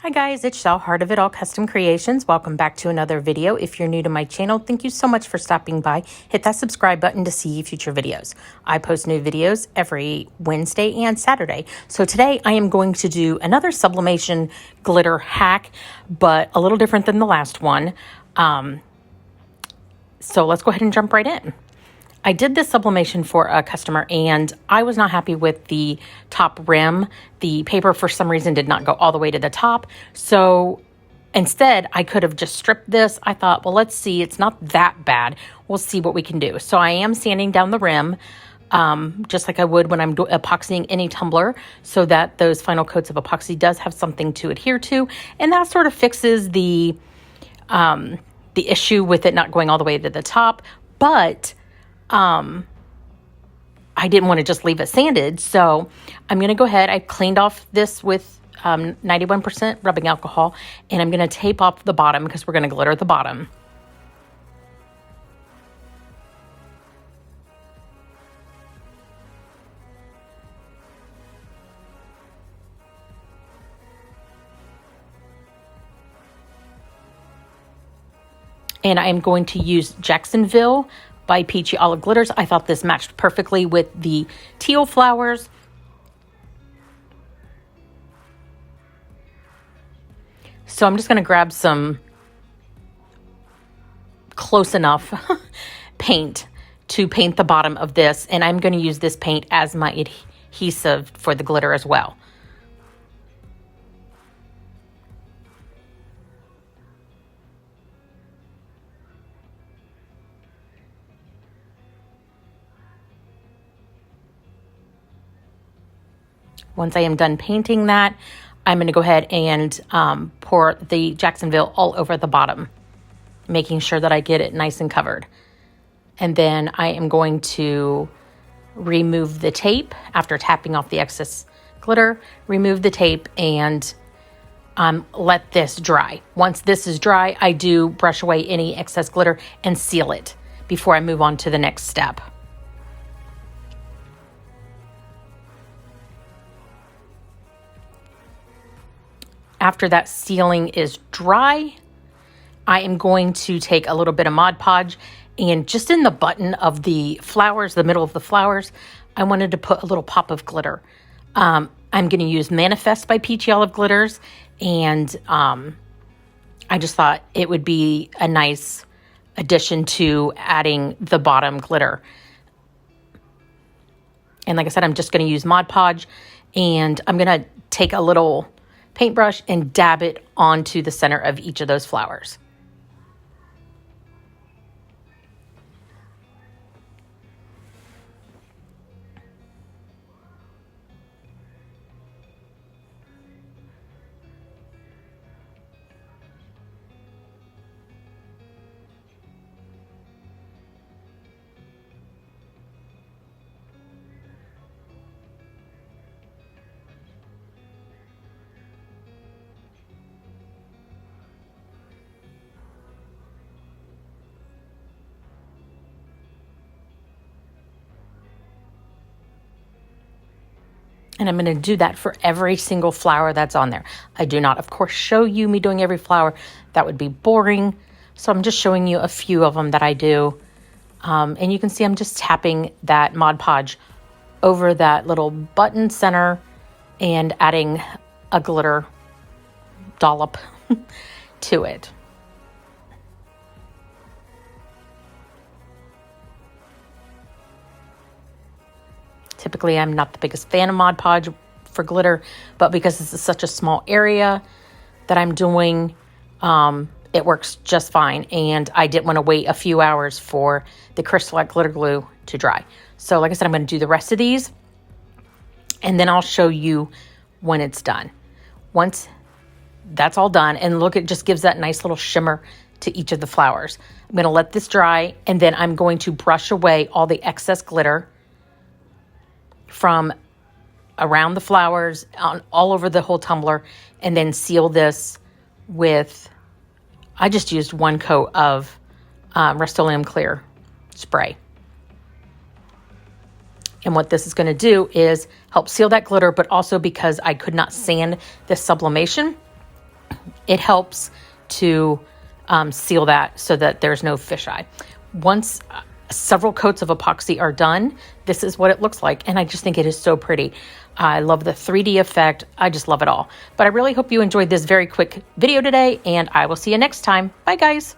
Hi guys, it's Shell, Heart of It All Custom Creations. Welcome back to another video. If you're new to my channel, thank you so much for stopping by. Hit that subscribe button to see future videos. I post new videos every Wednesday and Saturday. So today I am going to do another sublimation glitter hack, but a little different than the last one. So let's go ahead and jump right in. I did this sublimation for a customer and I was not happy with the top rim. The paper for some reason did not go all the way to the top. So instead I could have just stripped this. I thought, well, let's see, it's not that bad. We'll see what we can do. So I am sanding down the rim just like I would when I'm epoxying any tumbler so that those final coats of epoxy does have something to adhere to. And that sort of fixes the issue with it not going all the way to the top. But I didn't want to just leave it sanded, so I'm going to go ahead. I cleaned off this with 91% rubbing alcohol, and I'm going to tape off the bottom because we're going to glitter the bottom. And I'm going to use Jacksonville by Peachy Olive Glitters. I thought this matched perfectly with the teal flowers. So I'm just going to grab some close enough paint to paint the bottom of this. And I'm going to use this paint as my adhesive for the glitter as well. Once I am done painting that, I'm going to go ahead and pour the Jacksonville all over the bottom, making sure that I get it nice and covered. And then I am going to remove the tape after tapping off the excess glitter, remove the tape and let this dry. Once this is dry, I do brush away any excess glitter and seal it before I move on to the next step. After that sealing is dry, I am going to take a little bit of Mod Podge and just in the button of the flowers, the middle of the flowers, I wanted to put a little pop of glitter. I'm going to use Manifest by Peachy Olive Glitters, and I just thought it would be a nice addition to adding the bottom glitter. And like I said, I'm just going to use Mod Podge, and I'm going to take a little paintbrush and dab it onto the center of each of those flowers. And I'm going to do that for every single flower that's on there. I do not, of course, show you me doing every flower. That would be boring. So I'm just showing you a few of them that I do. And you can see I'm just tapping that Mod Podge over that little button center and adding a glitter dollop to it. Typically, I'm not the biggest fan of Mod Podge for glitter, but because this is such a small area that I'm doing, it works just fine. And I didn't want to wait a few hours for the Crystal glitter glue to dry. So like I said, I'm going to do the rest of these, and then I'll show you when it's done. Once that's all done, and look, it just gives that nice little shimmer to each of the flowers. I'm going to let this dry, and then I'm going to brush away all the excess glitter from around the flowers, all over the whole tumbler, and then seal this with, I just used one coat of Rust-Oleum Clear spray. And what this is going to do is help seal that glitter, but also because I could not sand this sublimation, it helps to seal that so that there's no fisheye. Once several coats of epoxy are done, this is what it looks like. And I just think it is so pretty. I love the 3D effect. I just love it all. But I really hope you enjoyed this very quick video today, and I will see you next time. Bye, guys.